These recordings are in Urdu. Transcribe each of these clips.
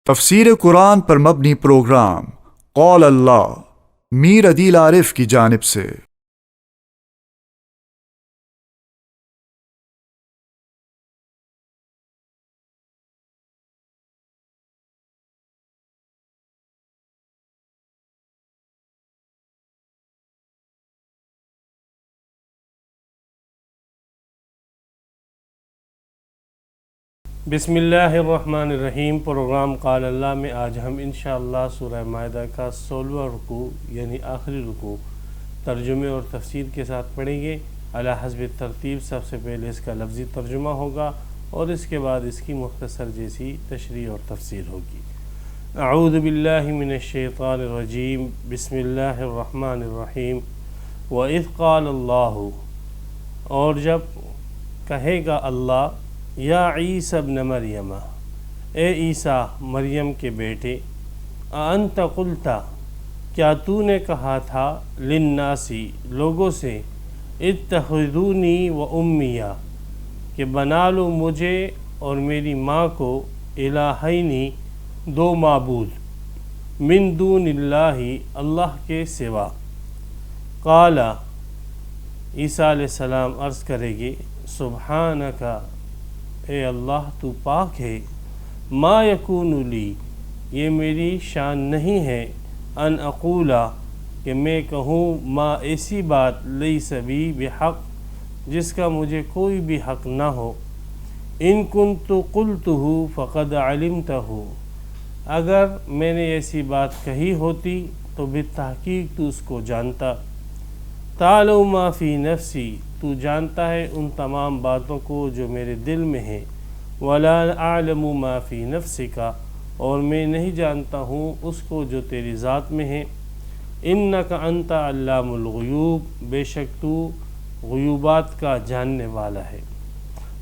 تفسیر قرآن پر مبنی پروگرام قول اللہ میر عدیل عارف کی جانب سے۔ بسم اللہ الرحمن الرحیم۔ پروگرام قال اللہ میں آج ہم انشاءاللہ سورہ مائدہ کا 16واں رکوع یعنی آخری رکوع ترجمے اور تفسیر کے ساتھ پڑھیں گے۔ علی حسب ترتیب سب سے پہلے اس کا لفظی ترجمہ ہوگا اور اس کے بعد اس کی مختصر جیسی تشریح اور تفسیر ہوگی۔ اعوذ باللہ من الشیطان الرجیم، بسم اللہ الرحمن الرحیم۔ وَإِذْ قَالَ اللَّهُ، اور جب کہے گا اللہ، یا عیسیٰ ابن مریم، اے عیسیٰ مریم کے بیٹے، اَأَنْتَ قُلْتَ، کیا تو نے کہا تھا، لِلنَّاسِ لوگوں سے، اتخذونی و امیہ کہ بنا لو مجھے اور میری ماں کو، الہینی دو معبود، من دون اللہ اللہ کے سوا۔ قال عیسیٰ علیہ السلام عرض کرے گے، سبحانک، اے اللہ تو پاک ہے، ما یکون لی، یہ میری شان نہیں ہے، ان اقولا کہ میں کہوں، ما ایسی بات، لیس بی بحق جس کا مجھے کوئی بھی حق نہ ہو، ان کنت قلتہ فقد علمتہ، اگر میں نے ایسی بات کہی ہوتی تو بالتحقیق تو اس کو جانتا۔ تعلم ما فی نفسی، تو جانتا ہے ان تمام باتوں کو جو میرے دل میں ہیں، ولا اعلم ما فی نفسک، اور میں نہیں جانتا ہوں اس کو جو تیری ذات میں ہے۔ انک انت علام الغیوب، بے شک تو غیوبات کا جاننے والا ہے۔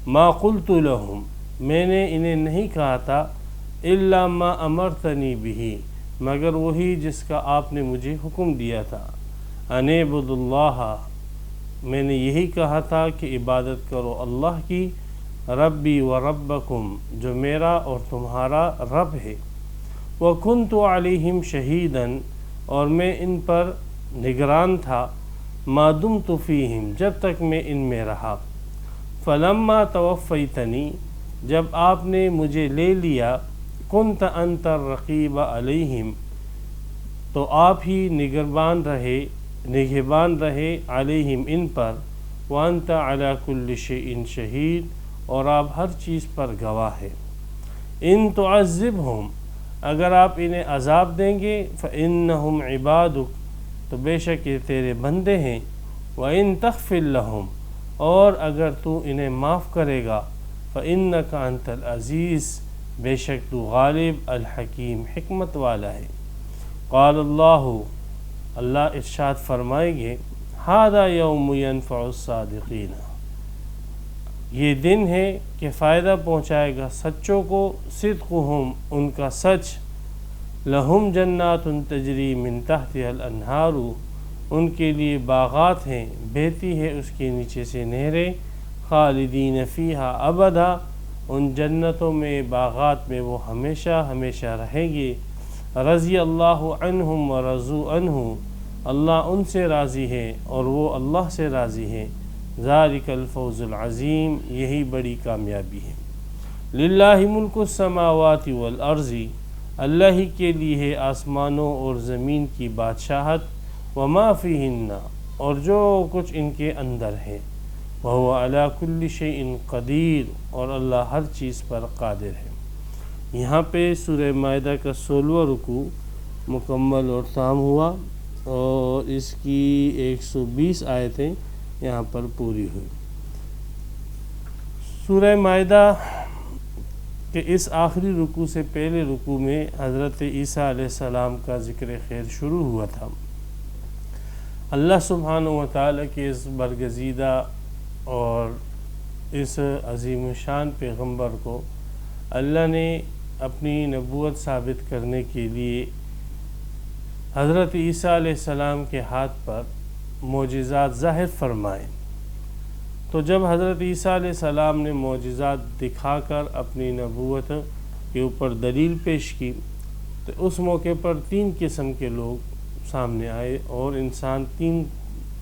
ما قلت لہم، میں نے انہیں نہیں کہا تھا، الا ما امرتنی بہ، مگر وہی جس کا آپ نے مجھے حکم دیا تھا، ان اعبدوا اللہ، میں نے یہی کہا تھا کہ عبادت کرو اللہ کی، ربی و ربکم، جو میرا اور تمہارا رب ہے، وکنت علیہم شہیداً، اور میں ان پر نگران تھا، ما دمت فیہم، جب تک میں ان میں رہا، فلما توفیتنی، جب آپ نے مجھے لے لیا، کنت انت الرقیب علیہم، تو آپ ہی نگہبان رہے علیہم ان پر، وانت علی کل شیء شہید، اور آپ ہر چیز پر گواہ ہے۔ ان تعذبہم، اگر آپ انہیں عذاب دیں گے، فإنہم عبادک، تو بے شک یہ تیرے بندے ہیں، وإن تغفر لہم، اور اگر تو انہیں معاف کرے گا، فإنک انت العزیز، بے شک تو غالب، الحکیم حکمت والا ہے۔ قال اللہ ارشاد فرمائیں گے، ھذا یوم ینفع الصادقین، یہ دن ہے کہ فائدہ پہنچائے گا سچوں کو، صدقہم، ان کا سچ، لہم جنات تجری من تحتها الانہار، ان کے لیے باغات ہیں، بہتی ہے اس کے نیچے سے نہریں، خالدین فیہا ابدا، ان جنتوں میں باغات میں وہ ہمیشہ ہمیشہ رہیں گے، رضی اللہ عنہم ورضوا عنہ، اللہ ان سے راضی ہے اور وہ اللہ سے راضی ہیں، ذالک الفوز العظیم، یہی بڑی کامیابی ہے۔ للہ ملک السماوات والارض، اللہ ہی کے لیے ہے آسمانوں اور زمین کی بادشاہت، وما فیہن، اور جو کچھ ان کے اندر ہے، وہو علی کل شیء قدیر، اور اللہ ہر چیز پر قادر ہے۔ یہاں پہ سورہ مائدہ کا 16واں رکوع مکمل اور تام ہوا اور اس کی 120 آیتیں یہاں پر پوری ہوئی۔ سورہ مائدہ کے اس آخری رکوع سے پہلے رکوع میں حضرت عیسیٰ علیہ السلام کا ذکر خیر شروع ہوا تھا۔ اللہ سبحانہ و تعالیٰ کے اس برگزیدہ اور اس عظیم الشان پیغمبر کو اللہ نے اپنی نبوت ثابت کرنے کے لیے حضرت عیسیٰ علیہ السلام کے ہاتھ پر معجزات ظاہر فرمائے۔ تو جب حضرت عیسیٰ علیہ السلام نے معجزات دکھا کر اپنی نبوت کے اوپر دلیل پیش کی، تو اس موقع پر 3 قسم کے لوگ سامنے آئے اور انسان 3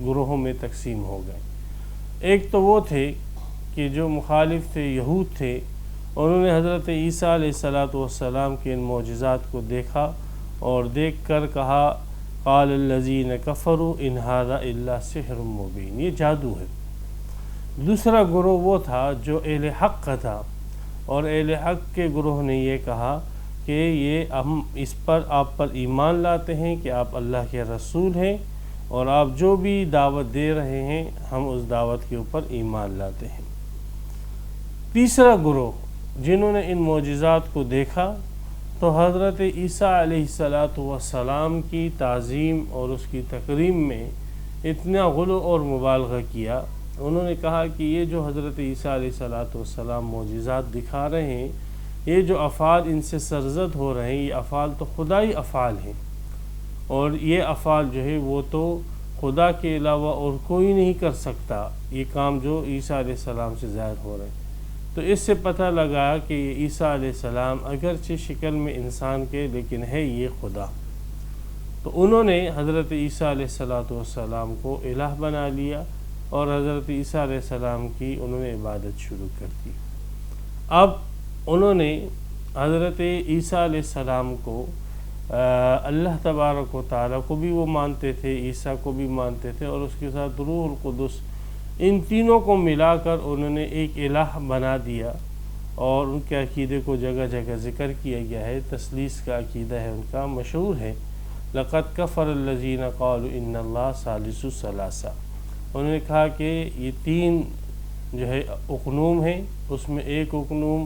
گروہوں میں تقسیم ہو گئے۔ ایک تو وہ تھے کہ جو مخالف تھے، یہود تھے، انہوں نے حضرت عیسیٰ علیہ السلام کے ان معجزات کو دیکھا اور دیکھ کر کہا قال الذین کفروا ان ھذا الا سحر مبین، یہ جادو ہے۔ دوسرا گروہ وہ تھا جو اہل حق کا تھا، اور اہل حق کے گروہ نے یہ کہا کہ یہ ہم اس پر آپ پر ایمان لاتے ہیں کہ آپ اللہ کے رسول ہیں، اور آپ جو بھی دعوت دے رہے ہیں ہم اس دعوت کے اوپر ایمان لاتے ہیں۔ تیسرا گروہ جنہوں نے ان معجزات کو دیکھا تو حضرت عیسیٰ علیہ السلام کی تعظیم اور اس کی تکریم میں اتنا غلو اور مبالغہ کیا۔ انہوں نے کہا کہ یہ جو حضرت عیسیٰ علیہ السلام معجزات دکھا رہے ہیں، یہ جو افعال ان سے سرزد ہو رہے ہیں، یہ افعال تو خدائی افعال ہیں، اور یہ افعال جو ہے وہ تو خدا کے علاوہ اور کوئی نہیں کر سکتا، یہ کام جو عیسیٰ علیہ السلام سے ظاہر ہو رہے ہیں۔ تو اس سے پتہ لگا کہ یہ عیسیٰ علیہ السلام اگرچہ شکل میں انسان کے لیکن ہے یہ خدا۔ تو انہوں نے حضرت عیسیٰ علیہ السلام کو الہ بنا لیا اور حضرت عیسیٰ علیہ السلام کی انہوں نے عبادت شروع کر دی۔ اب انہوں نے حضرت عیسیٰ علیہ السلام کو اللہ تبارک و تعالیٰ کو بھی وہ مانتے تھے، عیسیٰ کو بھی مانتے تھے، اور اس کے ساتھ روح القدس، ان تینوں کو ملا کر انہوں نے ایک الہ بنا دیا، اور ان کے عقیدے کو جگہ جگہ ذکر کیا گیا ہے۔ تثلیث کا عقیدہ ہے ان کا، مشہور ہے لقد کفر الذین قالوا ان اللہ ثالث ثلاثہ۔ انہوں نے کہا کہ یہ 3 جو ہے اقنوم ہیں، اس میں ایک اقنوم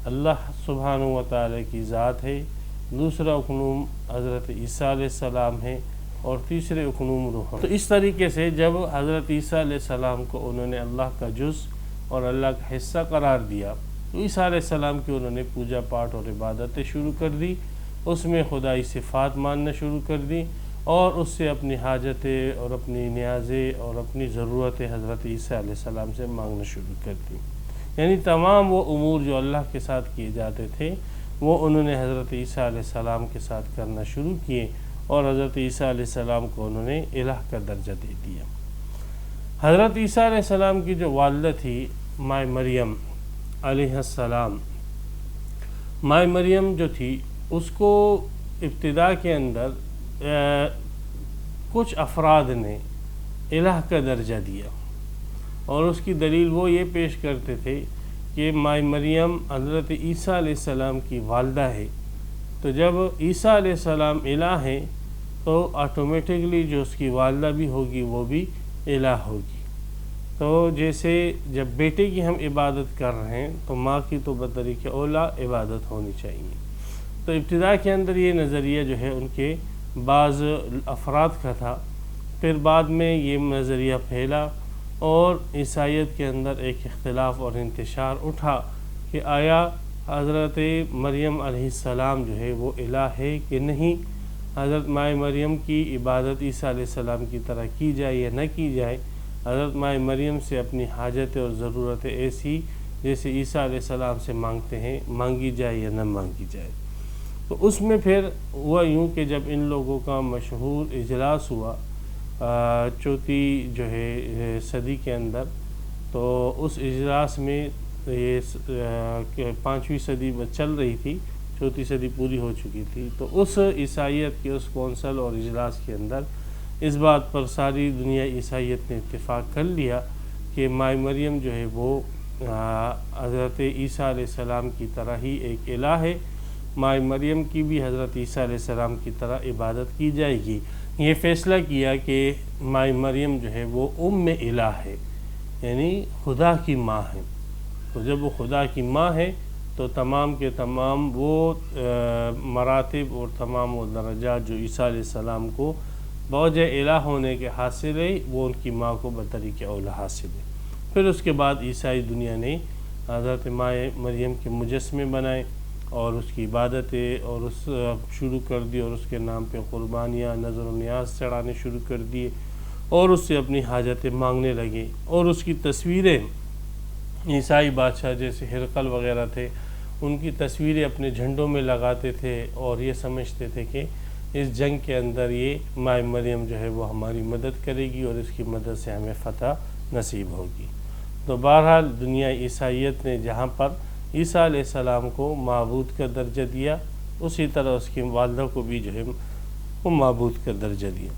اللہ سبحانہ و تعالیٰ کی ذات ہے، دوسرا اقنوم حضرت عیسیٰ علیہ السلام ہے، اور تیسرے اقنوم روح۔ تو اس طریقے سے جب حضرت عیسیٰ علیہ السلام کو انہوں نے اللہ کا جز اور اللہ کا حصہ قرار دیا، تو عیسیٰ علیہ السلام کی انہوں نے پوجا پاٹ اور عبادتیں شروع کر دی، اس میں خدائی صفات ماننا شروع کر دی، اور اس سے اپنی حاجتیں اور اپنی نیازیں اور اپنی ضرورتیں حضرت عیسیٰ علیہ السلام سے مانگنا شروع کر دی۔ یعنی تمام وہ امور جو اللہ کے ساتھ کیے جاتے تھے وہ انہوں نے حضرت عیسیٰ علیہ السلام کے ساتھ کرنا شروع کیے، اور حضرت عیسیٰ علیہ السلام کو انہوں نے الہ کا درجہ دے دیا۔ حضرت عیسیٰ علیہ السلام کی جو والدہ تھی مائے مریم علیہ السلام، مائے مریم جو تھی اس کو ابتدا کے اندر کچھ افراد نے الہ کا درجہ دیا، اور اس کی دلیل وہ یہ پیش کرتے تھے کہ مائے مریم حضرت عیسیٰ علیہ السلام کی والدہ ہے، تو جب عیسیٰ علیہ السلام الہ ہیں تو آٹومیٹکلی جو اس کی والدہ بھی ہوگی وہ بھی الہ ہوگی۔ تو جیسے جب بیٹے کی ہم عبادت کر رہے ہیں تو ماں کی تو بطریق اولا عبادت ہونی چاہیے۔ تو ابتدا کے اندر یہ نظریہ جو ہے ان کے بعض افراد کا تھا، پھر بعد میں یہ نظریہ پھیلا اور عیسائیت کے اندر ایک اختلاف اور انتشار اٹھا کہ آیا حضرت مریم علیہ السلام جو ہے وہ الہ ہے کہ نہیں، حضرت مائے مریم کی عبادت عیسیٰ علیہ السلام کی طرح کی جائے یا نہ کی جائے، حضرت مائے مریم سے اپنی حاجتیں اور ضرورتیں ایسی جیسے عیسیٰ علیہ السلام سے مانگتے ہیں مانگی جائے یا نہ مانگی جائے۔ تو اس میں پھر ہوا یوں کہ جب ان لوگوں کا مشہور اجلاس ہوا چوتھی جو ہے صدی کے اندر، تو اس اجلاس میں یہ 5ویں صدی میں چل رہی تھی، چوتھی صدی پوری ہو چکی تھی، تو اس عیسائیت کے اس کونسل اور اجلاس کے اندر اس بات پر ساری دنیا عیسائیت نے اتفاق کر لیا کہ مائے مریم جو ہے وہ حضرت عیسیٰ علیہ السلام کی طرح ہی ایک الہ ہے، مائے مریم کی بھی حضرت عیسیٰ علیہ السلام کی طرح عبادت کی جائے گی۔ یہ فیصلہ کیا کہ مائے مریم جو ہے وہ الہ ہے، یعنی خدا کی ماں ہے، تو جب وہ خدا کی ماں ہے تو تمام کے تمام وہ مراتب اور تمام وہ درجات جو عیسیٰ علیہ السلام کو بوجہ الہ ہونے کے حاصل ہے وہ ان کی ماں کو بطریق اولا حاصل ہے۔ پھر اس کے بعد عیسائی دنیا نے حضرت مائے مریم کے مجسمے بنائے اور اس کی عبادتیں اور اس شروع کر دی، اور اس کے نام پہ قربانیاں نذر و نیاز چڑھانے شروع کر دیے، اور اس سے اپنی حاجتیں مانگنے لگے، اور اس کی تصویریں عیسائی بادشاہ جیسے ہرقل وغیرہ تھے ان کی تصویریں اپنے جھنڈوں میں لگاتے تھے اور یہ سمجھتے تھے کہ اس جنگ کے اندر یہ ماء مریم جو ہے وہ ہماری مدد کرے گی اور اس کی مدد سے ہمیں فتح نصیب ہوگی۔ تو بہرحال دنیا عیسائیت نے جہاں پر عیسیٰ علیہ السلام کو معبود کا درجہ دیا، اسی طرح اس کی والدہ کو بھی جو ہے وہ معبود کا درجہ دیا۔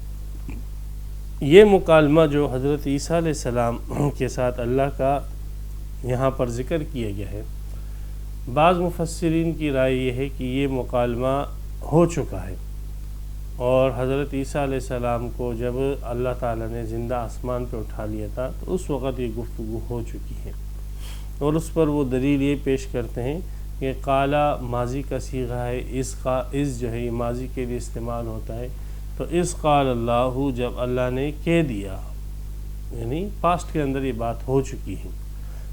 یہ مکالمہ جو حضرت عیسیٰ علیہ السلام کے ساتھ اللہ کا یہاں پر ذکر کیا گیا ہے، بعض مفسرین کی رائے یہ ہے کہ یہ مکالمہ ہو چکا ہے، اور حضرت عیسیٰ علیہ السلام کو جب اللہ تعالیٰ نے زندہ آسمان پہ اٹھا لیا تھا تو اس وقت یہ گفتگو ہو چکی ہے، اور اس پر وہ دلیل یہ پیش کرتے ہیں کہ قالا ماضی کا صیغہ ہے، اس جو ہے یہ ماضی کے لیے استعمال ہوتا ہے، تو اس قال اللہ جب اللہ نے کہہ دیا، یعنی پاسٹ کے اندر یہ بات ہو چکی ہے۔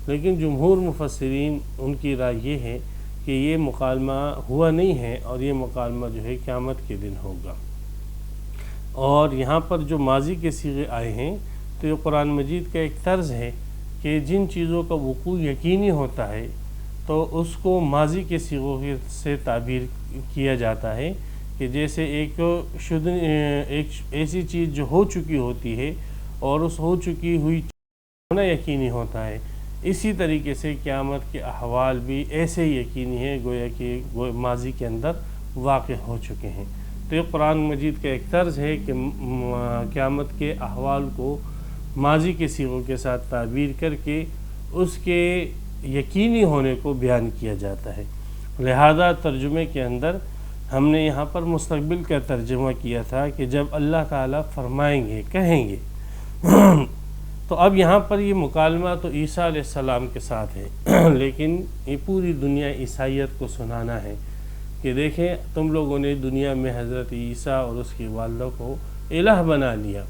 لیکن جمہور مفسرین ان کی رائے یہ ہے کہ یہ مکالمہ ہوا نہیں ہے، اور یہ مکالمہ جو ہے قیامت کے دن ہوگا۔ اور یہاں پر جو ماضی کے صیغے آئے ہیں تو یہ قرآن مجید کا ایک طرز ہے کہ جن چیزوں کا وقوع یقینی ہوتا ہے تو اس کو ماضی کے صیغوں سے تعبیر کیا جاتا ہے، کہ جیسے ایک ایسی چیز جو ہو چکی ہوتی ہے اور اس ہو چکی ہوئی ہونا یقینی ہوتا ہے، اسی طریقے سے قیامت کے احوال بھی ایسے ہی یقینی ہیں گویا کہ ماضی کے اندر واقع ہو چکے ہیں۔ تو یہ قرآن مجید کا ایک طرز ہے کہ قیامت کے احوال کو ماضی کے صیغوں کے ساتھ تعبیر کر کے اس کے یقینی ہونے کو بیان کیا جاتا ہے۔ لہذا ترجمے کے اندر ہم نے یہاں پر مستقبل کا ترجمہ کیا تھا کہ جب اللہ تعالیٰ فرمائیں گے، کہیں گے۔ تو اب یہاں پر یہ مکالمہ تو عیسیٰ علیہ السلام کے ساتھ ہے، لیکن یہ پوری دنیا عیسائیت کو سنانا ہے کہ دیکھیں تم لوگوں نے دنیا میں حضرت عیسیٰ اور اس کی والدہ کو الہ بنا لیا،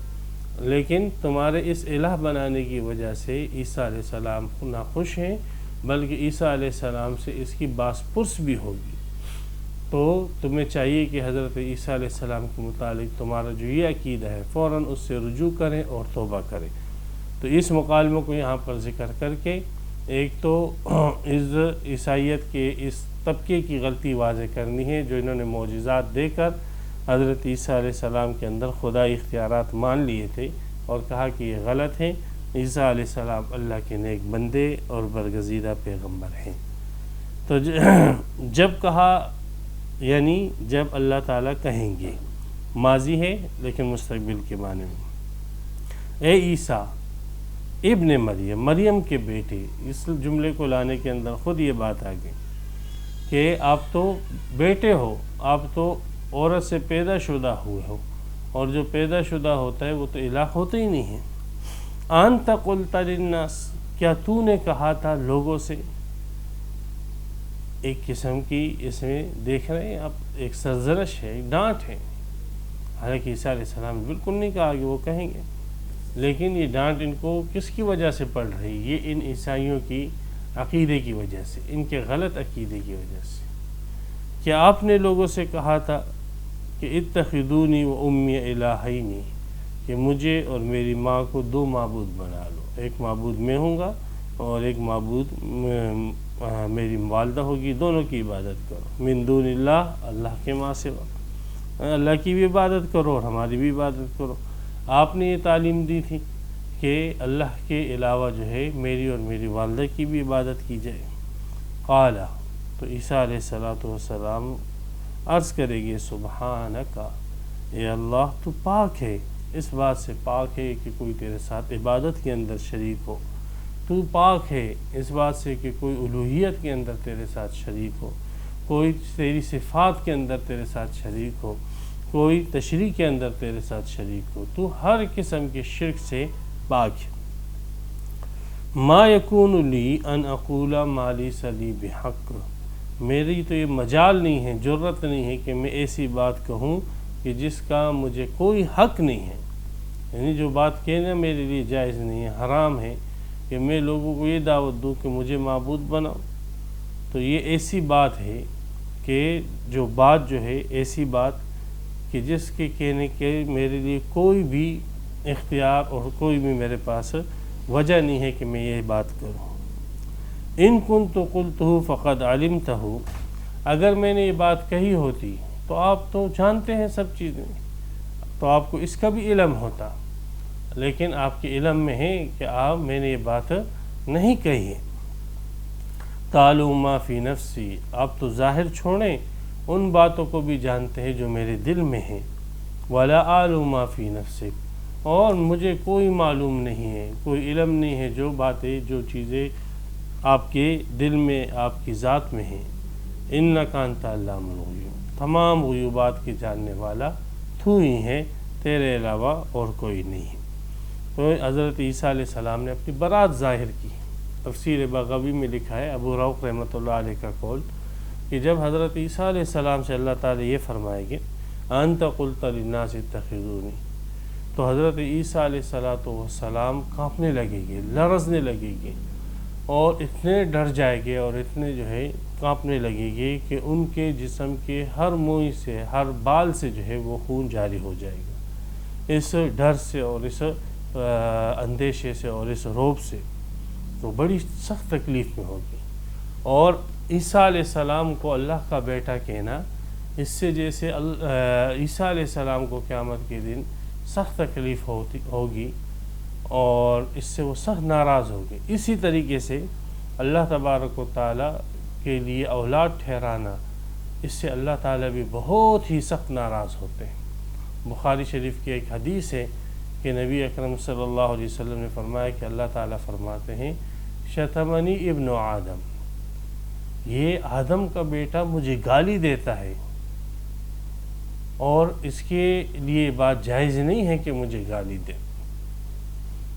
لیکن تمہارے اس الہ بنانے کی وجہ سے عیسیٰ علیہ السلام نہ خوش ہیں، بلکہ عیسیٰ علیہ السلام سے اس کی باس پرس بھی ہوگی۔ تو تمہیں چاہیے کہ حضرت عیسیٰ علیہ السلام کے متعلق تمہارا جو یہ عقیدہ ہے فوراً اس سے رجوع کریں اور توبہ کریں۔ تو اس مکالمے کو یہاں پر ذکر کر کے ایک تو اس عیسائیت کے اس طبقے کی غلطی واضح کرنی ہے جو انہوں نے معجزات دے کر حضرت عیسیٰ علیہ السلام کے اندر خدائی اختیارات مان لیے تھے اور کہا کہ یہ غلط ہیں، عیسیٰ علیہ السلام اللہ کے نیک بندے اور برگزیدہ پیغمبر ہیں۔ تو جب کہا یعنی جب اللہ تعالیٰ کہیں گے، ماضی ہے لیکن مستقبل کے معنی میں، اے عیسیٰ ابن مریم، مریم کے بیٹے، اس جملے کو لانے کے اندر خود یہ بات آ گئی کہ آپ تو بیٹے ہو، آپ تو عورت سے پیدا شدہ ہوئے ہو، اور جو پیدا شدہ ہوتا ہے وہ تو الہ ہوتا ہی نہیں ہے۔ انت قلت للناس، کیا تو نے کہا تھا لوگوں سے؟ ایک قسم کی اس میں دیکھ رہے ہیں آپ ایک سرزنش ہے، ایک ڈانٹ ہے۔ حالانکہ عیسیٰ علیہ السلام نے بالکل نہیں کہا کہ وہ کہیں گے، لیکن یہ ڈانٹ ان کو کس کی وجہ سے پڑ رہی؟ یہ ان عیسائیوں کی عقیدے کی وجہ سے، ان کے غلط عقیدے کی وجہ سے۔ کیا آپ نے لوگوں سے کہا تھا کہ اتخذونی و امی الہین، کہ مجھے اور میری ماں کو دو معبود بنا لو، ایک معبود میں ہوں گا اور ایک معبود میری والدہ ہوگی، دونوں کی عبادت کرو، من دون اللہ، اللہ کے ماں سوا، اللہ کی بھی عبادت کرو اور ہماری بھی عبادت کرو۔ آپ نے یہ تعلیم دی تھی کہ اللہ کے علاوہ جو ہے میری اور میری والدہ کی بھی عبادت کی جائے۔ قال، تو عیسیٰ علیہ السلام عرض کرے گی سبحانک، اے اللہ تو پاک ہے، اس بات سے پاک ہے کہ کوئی تیرے ساتھ عبادت کے اندر شریک ہو، تو پاک ہے اس بات سے کہ کوئی الوہیت کے اندر تیرے ساتھ شریک ہو، کوئی تیری صفات کے اندر تیرے ساتھ شریک ہو، کوئی تشریح کے اندر تیرے ساتھ شریک ہو، تو ہر قسم کے شرک سے پاک ہے۔ ما یکون لی ان اقول ما لیس لی بحق، میری تو یہ مجال نہیں ہے، جرت نہیں ہے کہ میں ایسی بات کہوں کہ جس کا مجھے کوئی حق نہیں ہے، یعنی جو بات کہنا میرے لیے جائز نہیں ہے، حرام ہے کہ میں لوگوں کو یہ دعوت دوں کہ مجھے معبود بناؤ۔ تو یہ ایسی بات ہے کہ جو بات جو ہے ایسی بات کہ جس کے کہنے کے میرے لیے کوئی بھی اختیار اور کوئی بھی میرے پاس وجہ نہیں ہے کہ میں یہ بات کروں۔ ان کنت قلتہ فقد علمتہ، اگر میں نے یہ بات کہی ہوتی تو آپ تو جانتے ہیں سب چیزیں، تو آپ کو اس کا بھی علم ہوتا، لیکن آپ کے علم میں ہے کہ میں نے یہ بات نہیں کہی ہے۔ قالوا ما فی نفسی، آپ تو ظاہر چھوڑیں، ان باتوں کو بھی جانتے ہیں جو میرے دل میں ہیں۔ ولا اعلم ما فی نفسک، اور مجھے کوئی معلوم نہیں ہے، کوئی علم نہیں ہے جو باتیں، جو چیزیں آپ کے دل میں، آپ کی ذات میں ہیں۔ انک انت علام الغیوب، تمام غیوبات کے جاننے والا تو ہی ہے، تیرے علاوہ اور کوئی نہیں۔ تو حضرت عیسیٰ علیہ السلام نے اپنی برات ظاہر کی۔ تفسیر بغوی میں لکھا ہے، ابو روح رحمۃ اللہ علیہ کا قول، کہ جب حضرت عیسیٰ علیہ السلام سے اللہ تعالیٰ یہ فرمائے گے انت قلت للناس اتخذونی، تو حضرت عیسیٰ علیہ السلام کانپنے لگے گے، لرزنے لگے گے، اور اتنے ڈر جائے گے اور اتنے جو ہے کانپنے لگے گے کہ ان کے جسم کے ہر موئی سے، ہر بال سے جو ہے وہ خون جاری ہو جائے گا، اس ڈر سے اور اس اندیشے سے اور اس رعب سے، تو بڑی سخت تکلیف میں ہوگی۔ اور عیسیٰ علیہ السلام کو اللہ کا بیٹا کہنا، اس سے جیسے عیسیٰ علیہ السلام کو قیامت کے دن سخت تکلیف ہوگی اور اس سے وہ سخت ناراض ہوگی، اسی طریقے سے اللہ تبارک و تعالیٰ کے لیے اولاد ٹھہرانا، اس سے اللہ تعالیٰ بھی بہت ہی سخت ناراض ہوتے ہیں۔ بخاری شریف کی ایک حدیث ہے کہ نبی اکرم صلی اللہ علیہ وسلم نے فرمایا کہ اللہ تعالیٰ فرماتے ہیں شتمنی ابن آدم، یہ آدم کا بیٹا مجھے گالی دیتا ہے، اور اس کے لیے بات جائز نہیں ہے کہ مجھے گالی دے۔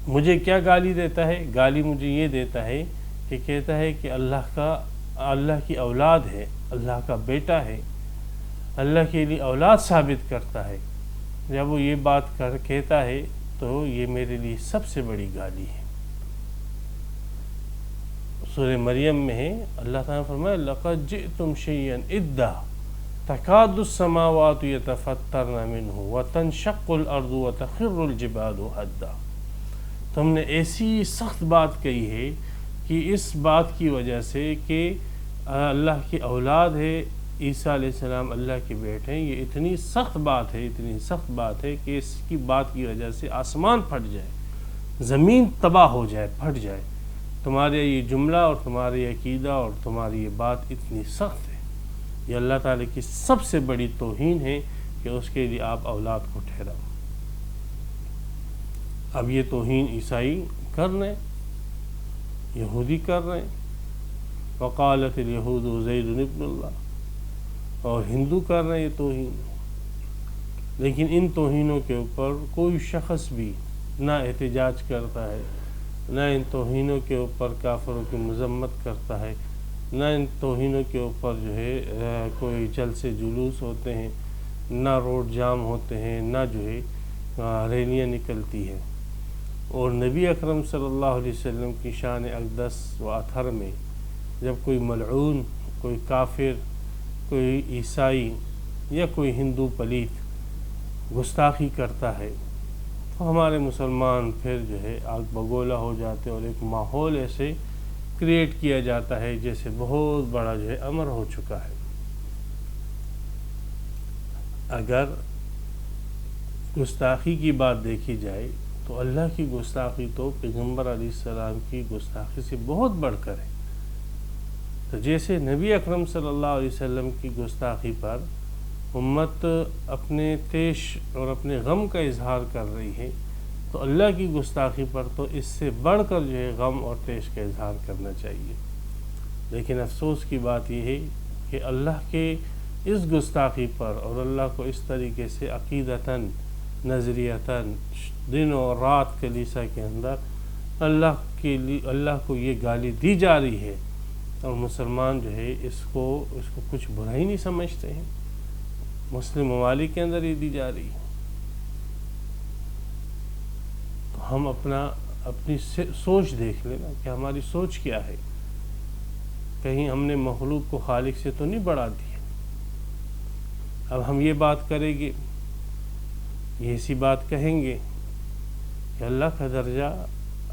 مجھے کیا گالی دیتا ہے؟ گالی مجھے یہ دیتا ہے کہ کہتا ہے کہ اللہ کی اولاد ہے، اللہ کا بیٹا ہے، اللہ کے لیے اولاد ثابت کرتا ہے۔ جب وہ یہ بات کہتا ہے تو یہ میرے لیے سب سے بڑی گالی ہے۔ سورہ مریم میں ہے، اللہ تعالیٰ فرمایا لَقَدْ جِئْتُمْ شَيْئًا إِدًّا تَكَادُ السَّمَاوَاتُ يَتَفَطَّرْنَ مِنْهُ وَتَنشَقُّ الْأَرْضُ وَتَخِرُّ الْجِبَالُ هَدًّا، تم نے ایسی سخت بات کہی ہے کہ اس بات کی وجہ سے کہ اللہ کی اولاد ہے، عیسیٰ علیہ السلام اللہ کے بیٹے ہیں، یہ اتنی سخت بات ہے، اتنی سخت بات ہے کہ اس کی بات کی وجہ سے آسمان پھٹ جائے، زمین تباہ ہو جائے، پھٹ جائے۔ تمہارا یہ جملہ اور تمہارا یہ عقیدہ اور تمہاری یہ بات اتنی سخت ہے، یہ اللہ تعالیٰ کی سب سے بڑی توہین ہے کہ اس کے لیے آپ اولاد کو ٹھہراؤ۔ اب یہ توہین عیسائی کر رہے ہیں، یہودی کر رہے ہیں، وقالت الیہود عزیر ابن اللہ، اور ہندو کر رہے ہیں یہ توہین۔ لیکن ان توہینوں کے اوپر کوئی شخص بھی نہ احتجاج کرتا ہے، نہ ان توہینوں کے اوپر کافروں کی مذمت کرتا ہے، نہ ان توہینوں کے اوپر جو ہے کوئی جلسے جلوس ہوتے ہیں، نہ روڈ جام ہوتے ہیں، نہ جو ہے ریلیاں نکلتی ہیں۔ اور نبی اکرم صلی اللہ علیہ وسلم کی شان اقدس و اطہر میں جب کوئی ملعون، کوئی کافر، کوئی عیسائی یا کوئی ہندو پلیت گستاخی کرتا ہے تو ہمارے مسلمان پھر جو ہے آگ بگولا ہو جاتے ہیں، اور ایک ماحول ایسے کریٹ کیا جاتا ہے جیسے بہت بڑا جو ہے امر ہو چکا ہے۔ اگر گستاخی کی بات دیکھی جائے تو اللہ کی گستاخی تو پیغمبر علیہ السلام کی گستاخی سے بہت بڑھ کر ہے۔ تو جیسے نبی اکرم صلی اللہ علیہ وسلم کی گستاخی پر امت اپنے طیش اور اپنے غم کا اظہار کر رہی ہے، تو اللہ کی گستاخی پر تو اس سے بڑھ کر جو ہے غم اور طیش کا اظہار کرنا چاہیے۔ لیکن افسوس کی بات یہ ہے کہ اللہ کے اس گستاخی پر اور اللہ کو اس طریقے سے عقیدتاً، نظریتاً، دن اور رات کلیسا کے اندر اللہ کو یہ گالی دی جا رہی ہے، اور مسلمان جو ہے اس کو کچھ برا ہی نہیں سمجھتے ہیں۔ مسلم ممالک کے اندر یہ دی جا رہی ہے، تو ہم اپنی سوچ دیکھ لینا کہ ہماری سوچ کیا ہے، کہیں ہم نے مخلوق کو خالق سے تو نہیں بڑھا دیا۔ اب ہم یہ بات کریں گے، یہ ایسی بات کہیں گے کہ اللہ کا درجہ،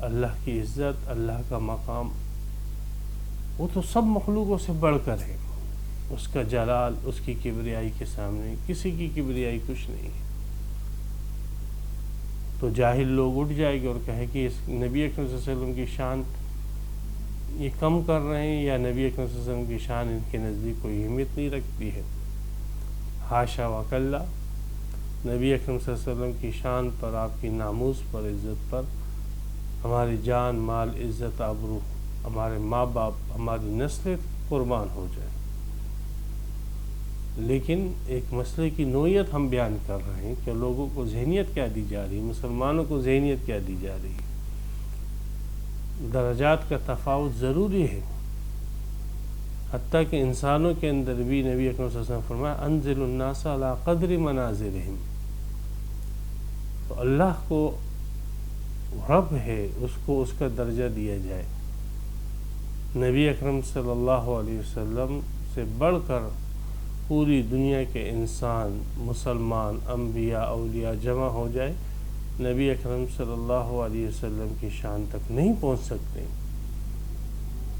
اللہ کی عزت، اللہ کا مقام وہ تو سب مخلوقوں سے بڑھ کر ہے، اس کا جلال، اس کی کبریائی کے سامنے کسی کی کبریائی کچھ نہیں ہے۔ تو جاہل لوگ اٹھ جائے گے اور کہے کہ اس نبی اکرم صلی اللہ علیہ وسلم کی شان یہ کم کر رہے ہیں، یا نبی اکرم صلی اللہ علیہ وسلم کی شان ان کے نزدیک کوئی اہمیت نہیں رکھتی ہے۔ حاشا وکلا، نبی اکرم صلی اللہ علیہ وسلم کی شان پر، آپ کی ناموس پر، عزت پر ہماری جان، مال، عزت، آبرو، ہمارے ماں باپ، ہماری نسلیں قربان ہو جائے۔ لیکن ایک مسئلے کی نوعیت ہم بیان کر رہے ہیں کہ لوگوں کو ذہنیت کیا دی جا رہی ہے، مسلمانوں کو ذہنیت کیا دی جا رہی ہے۔ درجات کا تفاوت ضروری ہے، حتیٰ کہ انسانوں کے اندر بھی نبی اکرم صلی اللہ علیہ وسلم فرمایا انزل الناس علی قدر منازلہم۔ تو اللہ کو رب ہے، اس کو اس کا درجہ دیا جائے۔ نبی اکرم صلی اللہ علیہ وسلم سے بڑھ کر پوری دنیا کے انسان، مسلمان، انبیاء، اولیاء جمع ہو جائے، نبی اکرم صلی اللہ علیہ وسلم کی شان تک نہیں پہنچ سکتے۔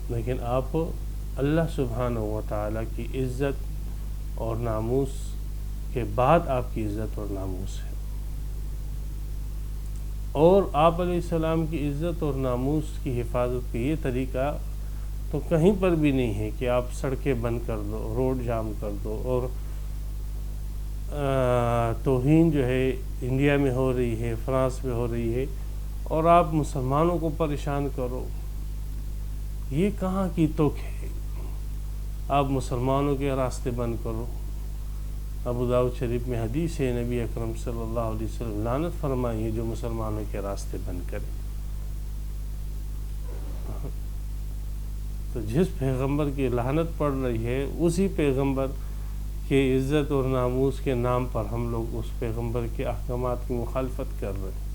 لیکن آپ اللہ سبحانہ و تعالیٰ کی عزت اور ناموس کے بعد آپ کی عزت اور ناموس ہے، اور آپ علیہ السلام کی عزت اور ناموس کی حفاظت کا یہ طریقہ تو کہیں پر بھی نہیں ہے کہ آپ سڑکیں بند کر دو، روڈ جام کر دو، اور توہین جو ہے انڈیا میں ہو رہی ہے، فرانس میں ہو رہی ہے، اور آپ مسلمانوں کو پریشان کرو۔ یہ کہاں کی توک ہے؟ آپ مسلمانوں کے راستے بند کرو۔ ابو داؤد شریف میں حدیث ہے، نبی اکرم صلی اللہ علیہ وسلم لعنت فرمائی ہے جو مسلمانوں کے راستے بند کرے۔ تو جس پیغمبر کی لعنت پڑ رہی ہے، اسی پیغمبر کے عزت اور ناموس کے نام پر ہم لوگ اس پیغمبر کے احکامات کی مخالفت کر رہے ہیں۔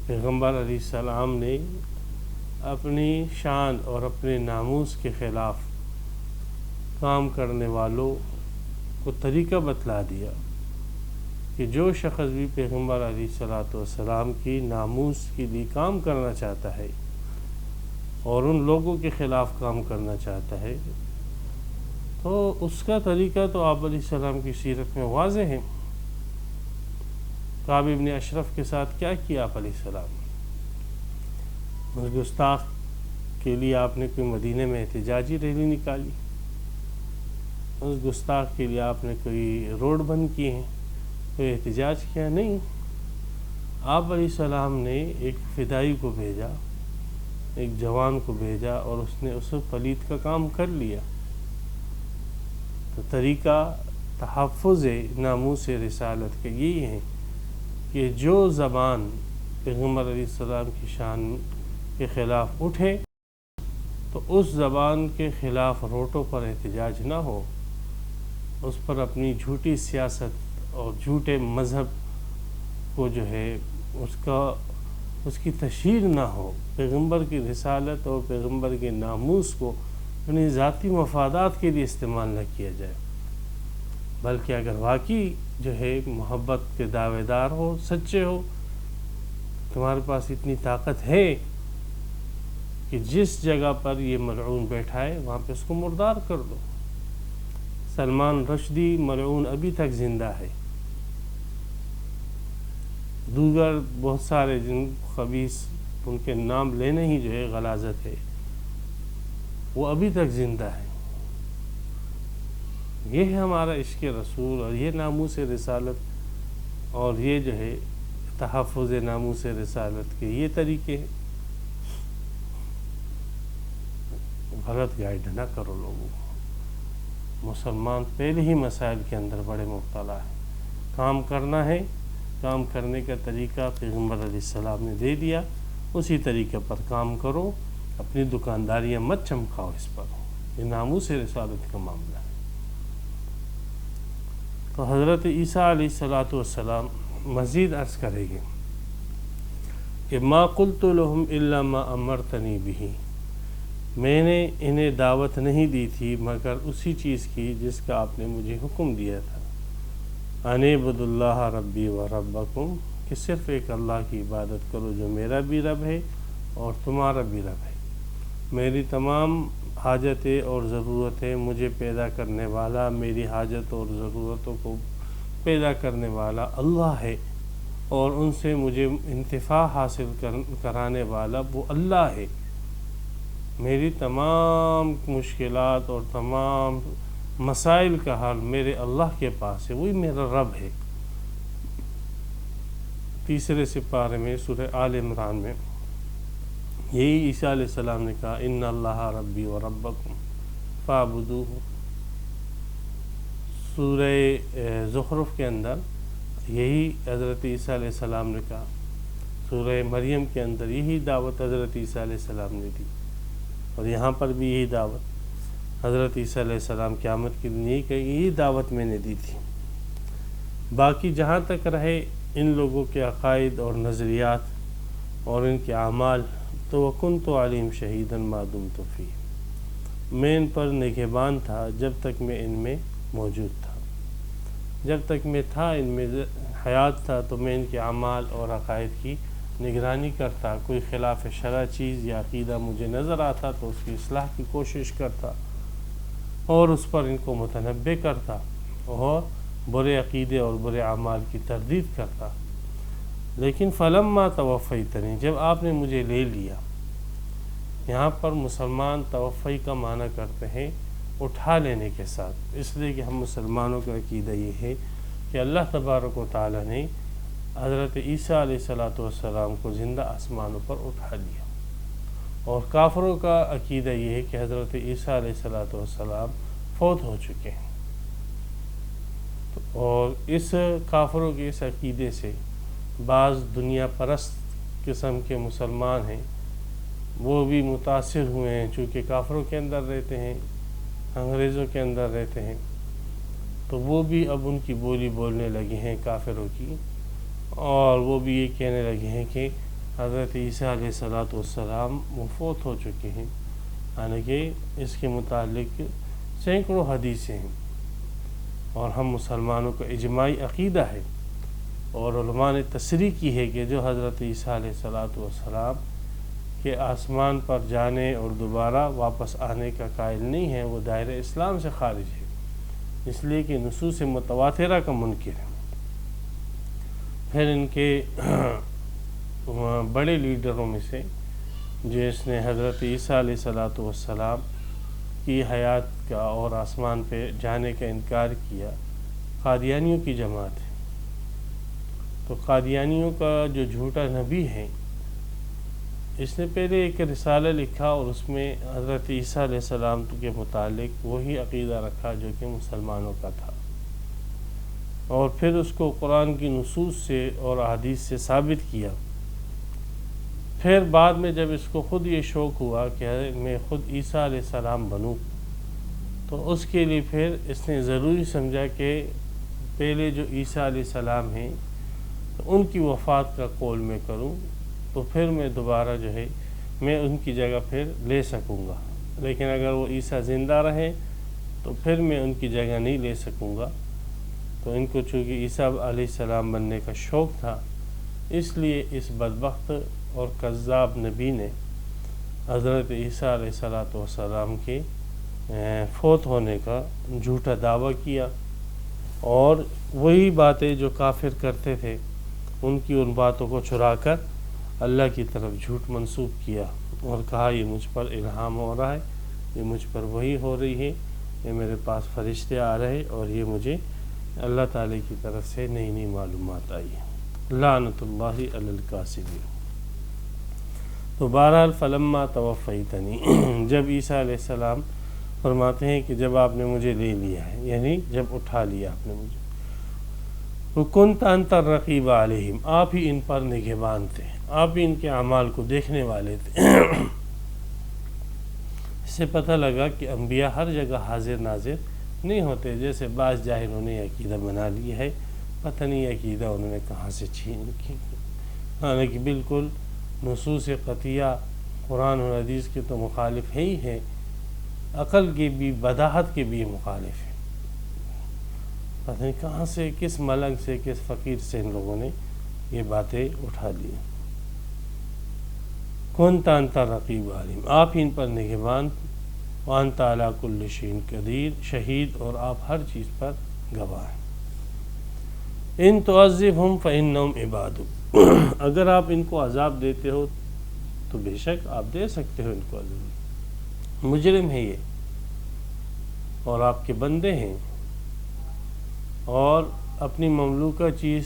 پیغمبر علیہ السلام نے اپنی شان اور اپنے ناموس کے خلاف کام کرنے والوں کو طریقہ بتلا دیا کہ جو شخص بھی پیغمبر علیہ السلام کی ناموس کے لیے کام کرنا چاہتا ہے اور ان لوگوں کے خلاف کام کرنا چاہتا ہے، تو اس کا طریقہ تو آپ علیہ السلام کی سیرت میں واضح ہے۔ کعب ابن اشرف کے ساتھ کیا کیا آپ علیہ السلام؟ اس گستاخ کے لیے آپ نے کوئی مدینے میں احتجاجی ریلی نکالی؟ اس گستاخ کے لیے آپ نے کوئی روڈ بند کیے ہیں، کوئی احتجاج کیا؟ نہیں۔ آپ علیہ السلام نے ایک فدائی کو بھیجا، ایک جوان کو بھیجا، اور اس نے اس پلید کا کام کر لیا۔ تو طریقہ تحفظ ناموس رسالت کے یہی ہے کہ جو زبان پیغمبر علیہ السلام کی شان کے خلاف اٹھے تو اس زبان کے خلاف روڈوں پر احتجاج نہ ہو، اس پر اپنی جھوٹی سیاست اور جھوٹے مذہب کو جو ہے اس کی تشہیر نہ ہو۔ پیغمبر کی رسالت اور پیغمبر کے ناموس کو اپنی ذاتی مفادات کے لیے استعمال نہ کیا جائے، بلکہ اگر واقعی جو ہے محبت کے دعوے دار ہو، سچے ہو، تمہارے پاس اتنی طاقت ہے کہ جس جگہ پر یہ ملعون بیٹھا ہے وہاں پہ اس کو مردار کر دو۔ سلمان رشدی ملعون ابھی تک زندہ ہے، دیگر بہت سارے جن خبیث ان کے نام لینے ہی جو ہے غلاظت ہے، وہ ابھی تک زندہ ہے۔ یہ ہے ہمارا عشق رسول، اور یہ ناموس رسالت، اور یہ جو ہے تحفظ ناموس رسالت کے یہ طریقے ہیں۔ غلط گائیڈ نہ کرو لوگوں کو۔ مسلمان پہلے ہی مسائل کے اندر بڑے مبتلا ہے۔ کام کرنا ہے، کام کرنے کا طریقہ پیغمبر علیہ السلام نے دے دیا، اسی طریقے پر کام کرو، اپنی دکانداریاں مت چمکاؤ اس پر۔ یہ ناموس رسالت کا معاملہ ہے۔ تو حضرت عیسیٰ علیہ السلام مزید عرض کریں گے کہ ما قلت لهم الا ما امرتنی به، میں نے انہیں دعوت نہیں دی تھی مگر اسی چیز کی جس کا آپ نے مجھے حکم دیا تھا، ان اعبدوا اللہ ربی و ربکم، کہ صرف ایک اللہ کی عبادت کرو جو میرا بھی رب ہے اور تمہارا بھی رب ہے۔ میری تمام حاجتیں اور ضرورتیں مجھے پیدا کرنے والا، میری حاجت اور ضرورتوں کو پیدا کرنے والا اللہ ہے، اور ان سے مجھے انتفاع حاصل کرانے والا وہ اللہ ہے۔ میری تمام مشکلات اور تمام مسائل کا حل میرے اللہ کے پاس ہے، وہی میرا رب ہے۔ تیسرے سپارے میں سورہ آل عمران میں یہی عیسیٰ علیہ السلام نے کہا، ان اللہ ربی و ربکم فاعبدوہ۔ سورہ زخرف کے اندر یہی حضرت عیسیٰ علیہ السلام نے کہا، سورہ مریم کے اندر یہی دعوت حضرت عیسیٰ علیہ السلام نے دی، اور یہاں پر بھی یہی دعوت حضرت عیسیٰ علیہ السلام قیامت کے دن یہی کہی، یہی دعوت میں نے دی تھی۔ باقی جہاں تک رہے ان لوگوں کے عقائد اور نظریات اور ان کے اعمال، تو وَكُنْتُ عَلِيهِمْ شَهِيدًا مَا دُمْتُ فِيهِمْ، میں ان پر نگہبان تھا جب تک میں ان میں موجود تھا۔ جب تک میں تھا ان میں حیات تھا تو میں ان کے اعمال اور عقائد کی نگرانی کرتا، کوئی خلاف شرع چیز یا عقیدہ مجھے نظر آتا تو اس کی اصلاح کی کوشش کرتا اور اس پر ان کو متنبہ کرتا اور برے عقیدے اور برے اعمال کی تردید کرتا۔ لیکن فلما توفیتنی، جب آپ نے مجھے لے لیا، یہاں پر مسلمان توفی کا معنی کرتے ہیں اٹھا لینے کے ساتھ، اس لیے کہ ہم مسلمانوں کا عقیدہ یہ ہے کہ اللہ تبارک و تعالی نے حضرت عیسیٰ علیہ السلام کو زندہ آسمانوں پر اٹھا لیا، اور کافروں کا عقیدہ یہ ہے کہ حضرت عیسیٰ علیہ السلام فوت ہو چکے ہیں۔ اور اس کافروں کے اس عقیدے سے بعض دنیا پرست قسم کے مسلمان ہیں، وہ بھی متاثر ہوئے ہیں، چونکہ کافروں کے اندر رہتے ہیں، انگریزوں کے اندر رہتے ہیں، تو وہ بھی اب ان کی بولی بولنے لگے ہیں کافروں کی، اور وہ بھی یہ کہنے لگے ہیں کہ حضرت عیسیٰ علیہ السلام وہ فوت ہو چکے ہیں، حالانکہ اس کے متعلق سینکڑوں حدیثیں ہیں، اور ہم مسلمانوں کا اجماعی عقیدہ ہے، اور علماء نے تصریح کی ہے کہ جو حضرت عیسیٰ علیہ السلام کے آسمان پر جانے اور دوبارہ واپس آنے کا قائل نہیں ہے، وہ دائرہ اسلام سے خارج ہے، اس لیے کہ نصوص متواترہ کا منکر ہے۔ پھر ان کے بڑے لیڈروں میں سے جس نے حضرت عیسیٰ علیہ السلام کی حیات کا اور آسمان پہ جانے کا انکار کیا، قادیانیوں کی جماعت ہے۔ تو قادیانیوں کا جو جھوٹا نبی ہے، اس نے پہلے ایک رسالہ لکھا اور اس میں حضرت عیسیٰ علیہ السلام کے متعلق وہی عقیدہ رکھا جو کہ مسلمانوں کا تھا، اور پھر اس کو قرآن کی نصوص سے اور احادیث سے ثابت کیا۔ پھر بعد میں جب اس کو خود یہ شوق ہوا کہ میں خود عیسیٰ علیہ السلام بنوں، تو اس کے لیے پھر اس نے ضروری سمجھا کہ پہلے جو عیسیٰ علیہ السلام ہیں تو ان کی وفات کا قول میں کروں، تو پھر میں دوبارہ جو ہے میں ان کی جگہ پھر لے سکوں گا، لیکن اگر وہ عیسیٰ زندہ رہے تو پھر میں ان کی جگہ نہیں لے سکوں گا۔ تو ان کو چونکہ عیسیٰ علیہ السلام بننے کا شوق تھا، اس لیے اس بدبخت اور کذاب نبی نے حضرت عیسیٰ علیہ السلام کے فوت ہونے کا جھوٹا دعویٰ کیا، اور وہی باتیں جو کافر کرتے تھے ان کی ان باتوں کو چرا کر اللہ کی طرف جھوٹ منسوب کیا، اور کہا یہ مجھ پر الہام ہو رہا ہے، یہ مجھ پر وحی ہو رہی ہے، یہ میرے پاس فرشتے آ رہے اور یہ مجھے اللہ تعالی کی طرف سے نئی نئی معلومات آئی ہیں۔ لعنت اللہ علی الکاذبین۔ تو بہرحال فلما توفیتنی، جب عیسیٰ علیہ السلام فرماتے ہیں کہ جب آپ نے مجھے لے لیا ہے، یعنی جب اٹھا لیا آپ نے مجھے، وَكُنْتَ أَنْتَ الرَّقِيبَ عَلَيْهِمْ، آپ ہی ان پر نگہبان تھے، آپ ہی ان کے اعمال کو دیکھنے والے تھے۔ اس سے پتہ لگا کہ انبیاء ہر جگہ حاضر ناظر نہیں ہوتے، جیسے بعض جاہلوں نے عقیدہ بنا لی ہے، پتہ نہیں عقیدہ انہوں نے کہاں سے چھین کی، حالانکہ بالکل نصوص قطعیہ قرآن اور حدیث کے تو مخالف ہے ہی ہے، عقل کی بھی بداحت کے بھی مخالف ہے۔ پتہ نہیں کہاں سے، کس ملنگ سے، کس فقیر سے ان لوگوں نے یہ باتیں اٹھا لی۔ وَأَنْتَ أَنْتَ الرَّقِيبُ الْعَلِيمُ، آپ ہی ان پر نگہبان، وَأَنْتَ عَلَىٰ كُلِّ شَيْءٍ قدیر، شہید اور آپ ہر چیز پر گواہ ہیں۔ ان تعذبہم فإنہم عبادک، اگر آپ ان کو عذاب دیتے ہو تو بے شک آپ دے سکتے ہو ان کو عذاب، مجرم ہے یہ اور آپ کے بندے ہیں، اور اپنی مملوکہ چیز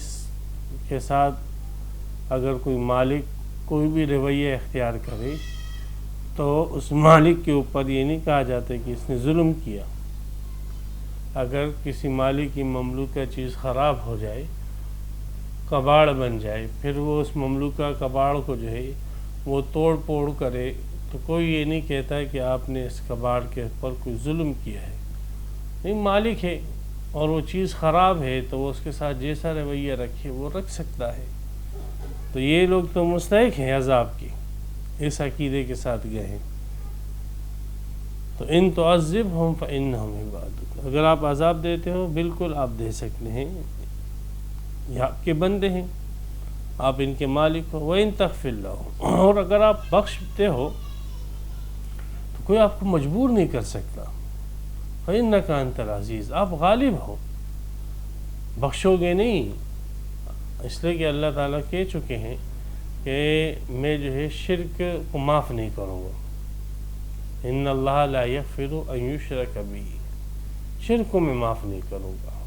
کے ساتھ اگر کوئی مالک کوئی بھی رویہ اختیار کرے تو اس مالک کے اوپر یہ نہیں کہا جاتا کہ اس نے ظلم کیا۔ اگر کسی مالک کی مملوکہ چیز خراب ہو جائے، کباڑ بن جائے، پھر وہ اس مملوکہ کباڑ کو جو ہے وہ توڑ پھوڑ کرے، تو کوئی یہ نہیں کہتا ہے کہ آپ نے اس کباڑ کے اوپر کوئی ظلم کیا ہے، نہیں، مالک ہے اور وہ چیز خراب ہے تو وہ اس کے ساتھ جیسا رویہ رکھے وہ رکھ سکتا ہے۔ تو یہ لوگ تو مستحق ہیں عذاب کی، اس عقیدے کے ساتھ گئے ہیں۔ تو ان تعذبہم فإنہم عبادک، اگر آپ عذاب دیتے ہو بالکل آپ دے سکتے ہیں، یہ آپ کے بندے ہیں، آپ ان کے مالک ہو۔ وَإِن تَغْفِرْ لَهُمْ، اور اگر آپ بخشتے ہو تو کوئی آپ کو مجبور نہیں کر سکتا۔ فَإِنَّكَ أَنْتَ الْعَزِيزُ، آپ غالب ہو، بخشو گے نہیں، اس لیے کہ اللہ تعالیٰ کہہ چکے ہیں کہ میں جو ہے شرک کو معاف نہیں کروں گا۔ ان اللہ لا یغفر ان یشرک بہ، شرک کو میں معاف نہیں کروں گا۔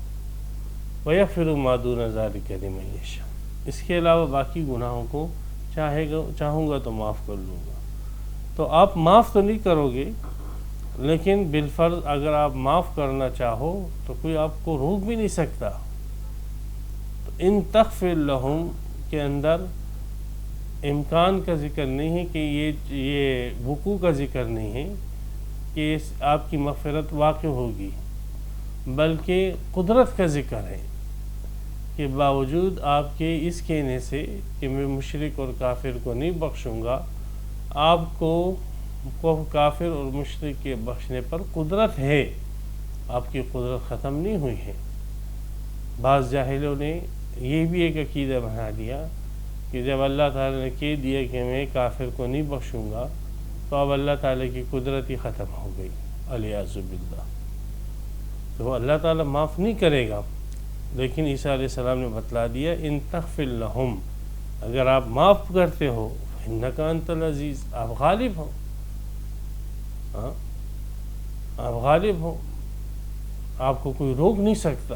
ویغفر ما دون ذلک لمن یشاء، اس کے علاوہ باقی گناہوں کو چاہوں گا تو معاف کر لوں گا۔ تو آپ معاف تو نہیں کرو گے، لیکن بالفرض اگر آپ معاف کرنا چاہو تو کوئی آپ کو روک بھی نہیں سکتا۔ تو ان تغفر لہم کے اندر امکان کا ذکر نہیں ہے کہ یہ وقوع کا ذکر نہیں ہے کہ آپ کی مغفرت واقع ہوگی، بلکہ قدرت کا ذکر ہے کہ باوجود آپ کے اس کہنے سے کہ میں مشرک اور کافر کو نہیں بخشوں گا، آپ کو کافر اور مشرک کے بخشنے پر قدرت ہے، آپ کی قدرت ختم نہیں ہوئی ہے۔ بعض جاہلوں نے یہ بھی ایک عقیدہ بنا دیا کہ جب اللہ تعالیٰ نے کہہ دیا کہ میں کافر کو نہیں بخشوں گا تو اب اللہ تعالیٰ کی قدرت ہی ختم ہو گئی، والعیاذ باللہ۔ تو اللہ تعالیٰ معاف نہیں کرے گا، لیکن عیسیٰ علیہ السلام نے بتلا دیا ان تغفر لہم، اگر آپ معاف کرتے ہو فإنک انت العزیز، آپ غالب ہو، آپ غالب ہو، آپ کو کوئی روک نہیں سکتا۔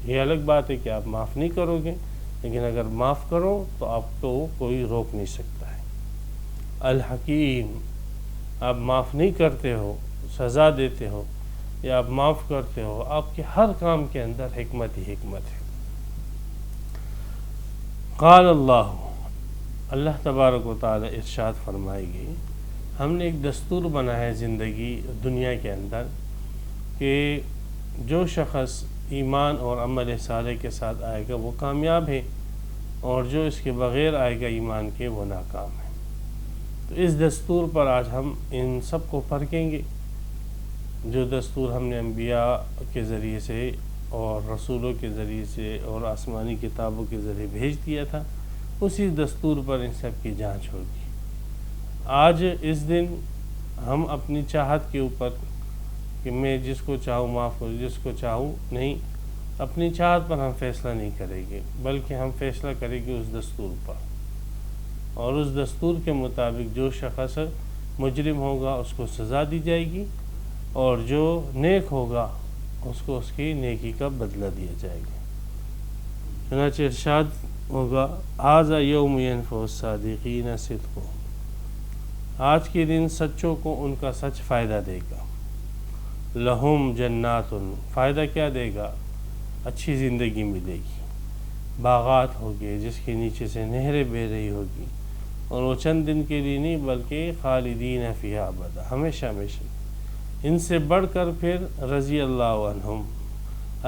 یہ الگ بات ہے کہ آپ معاف نہیں کرو گے، لیکن اگر معاف کرو تو آپ کو کوئی روک نہیں سکتا ہے۔ الحکیم، آپ معاف نہیں کرتے ہو، سزا دیتے ہو یا آپ معاف کرتے ہو، آپ کے ہر کام کے اندر حکمت ہی حکمت ہے۔ قال اللہ تبارک و تعالی ارشاد فرمائے گی، ہم نے ایک دستور بنایا ہے زندگی دنیا کے اندر کہ جو شخص ایمان اور عمل صالح کے ساتھ آئے گا وہ کامیاب ہے، اور جو اس کے بغیر آئے گا ایمان کے وہ ناکام ہے۔ تو اس دستور پر آج ہم ان سب کو پرکھیں گے، جو دستور ہم نے انبیاء کے ذریعے سے اور رسولوں کے ذریعے سے اور آسمانی کتابوں کے ذریعے بھیج دیا تھا، اسی دستور پر ان سب کی جانچ ہوگی۔ آج اس دن ہم اپنی چاہت کے اوپر کہ میں جس کو چاہوں معاف کروں، جس کو چاہوں نہیں، اپنی چاہت پر ہم فیصلہ نہیں کریں گے، بلکہ ہم فیصلہ کریں گے اس دستور پر، اور اس دستور کے مطابق جو شخص مجرم ہوگا اس کو سزا دی جائے گی، اور جو نیک ہوگا اس کو اس کی نیکی کا بدلہ دیا جائے گا۔ چنانچہ ارشاد ہوگا ھذا یوم ینفع الصادقین صدقہم، آج کے دن سچوں کو ان کا سچ فائدہ دے گا۔ لہم جنات، فائدہ کیا دے گا؟ اچھی زندگی ملے گی، باغات ہوگی جس کے نیچے سے نہریں بہہ رہی ہوگی، اور وہ چند دن کے لیے نہیں بلکہ خالدین فیہا ابدا، ہمیشہ ہمیشہ۔ ان سے بڑھ کر پھر رضی اللہ عنہم،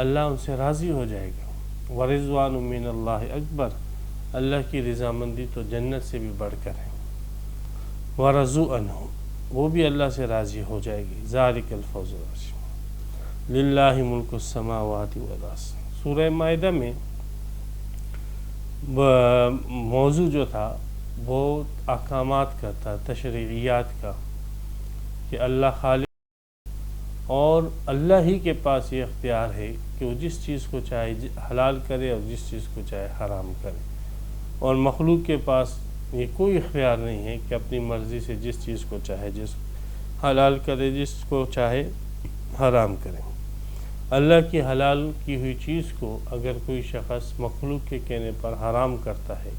اللہ ان سے راضی ہو جائے گا۔ ورضوان من اللہ اکبر، اللہ کی رضامندی تو جنت سے بھی بڑھ کر ہے۔ ورضوا عنہ، وہ بھی اللہ سے راضی ہو جائے گی۔ ذالک الفوز العظیم، للہ ملک السماوات والارض۔ سورہ مائدہ میں موضوع جو تھا وہ احکامات کا تھا، تشریعیات کا، کہ اللہ خالق اور اللہ ہی کے پاس یہ اختیار ہے کہ وہ جس چیز کو چاہے حلال کرے اور جس چیز کو چاہے حرام کرے، اور مخلوق کے پاس یہ کوئی اختیار نہیں ہے کہ اپنی مرضی سے جس چیز کو چاہے جس حلال کرے، جس کو چاہے حرام کرے۔ اللہ کی حلال کی ہوئی چیز کو اگر کوئی شخص مخلوق کے کہنے پر حرام کرتا ہے،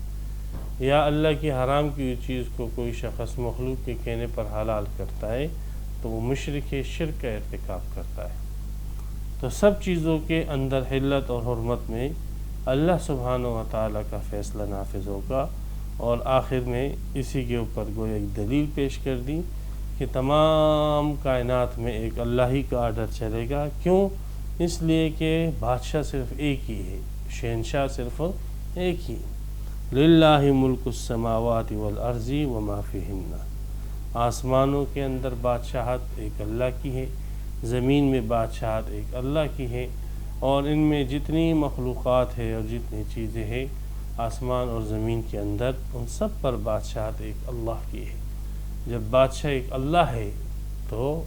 یا اللہ کی حرام کی ہوئی چیز کو کوئی شخص مخلوق کے کہنے پر حلال کرتا ہے، تو وہ مشرک شرک کا ارتکاب کرتا ہے۔ تو سب چیزوں کے اندر حلت اور حرمت میں اللہ سبحانہ و تعالیٰ کا فیصلہ نافذ ہوگا، اور آخر میں اسی کے اوپر گویا ایک دلیل پیش کر دی کہ تمام کائنات میں ایک اللہ ہی کا آرڈر چلے گا۔ کیوں؟ اس لیے کہ بادشاہ صرف ایک ہی ہے، شہنشاہ صرف ایک ہی۔ للہ ملک السماوات والارض وما فیہن، آسمانوں کے اندر بادشاہت ایک اللہ کی ہے، زمین میں بادشاہت ایک اللہ کی ہے، اور ان میں جتنی مخلوقات ہے اور جتنی چیزیں ہیں آسمان اور زمین کے اندر، ان سب پر بادشاہت ایک اللہ کی ہے۔ جب بادشاہ ایک اللہ ہے تو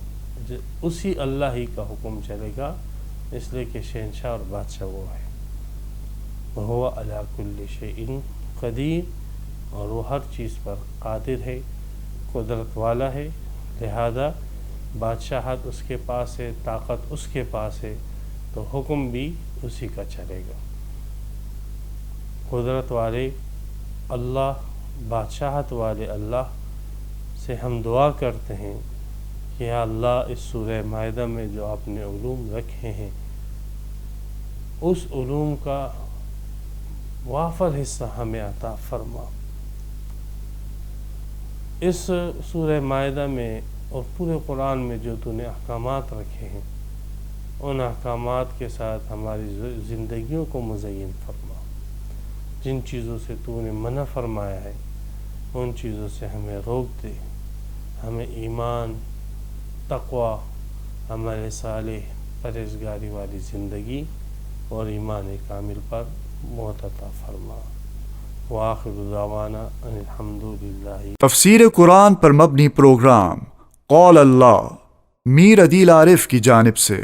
اسی اللہ ہی کا حکم چلے گا، اس لیے کہ شہنشاہ اور بادشاہ وہ ہے۔ وَهُوَ عَلَى كُلِّ شَيْءٍ قدیر، اور وہ ہر چیز پر قادر ہے، قدرت والا ہے، لہذا بادشاہت اس کے پاس ہے، طاقت اس کے پاس ہے، تو حکم بھی اسی کا چلے گا۔ قدرت والے اللہ، بادشاہت والے اللہ سے ہم دعا کرتے ہیں کہ یا اللہ اس سورہ مائدہ میں جو آپ نے علوم رکھے ہیں، اس علوم کا وافر حصہ ہمیں عطا فرما۔ اس سورہ مائدہ میں اور پورے قرآن میں جو تو نے احکامات رکھے ہیں، ان احکامات کے ساتھ ہماری زندگیوں کو مزین فرما۔ جن چیزوں سے تو نے منع فرمایا ہے ان چیزوں سے ہمیں روک دے، ہمیں ایمان، تقوی، عمل صالح، پرہیزگاری والی زندگی اور ایمان کامل پر موت عطا فرما۔ وآخر دعوانا ان الحمد للہ۔ تفسیر قرآن پر مبنی پروگرام قول اللہ میر عدیل عارف کی جانب سے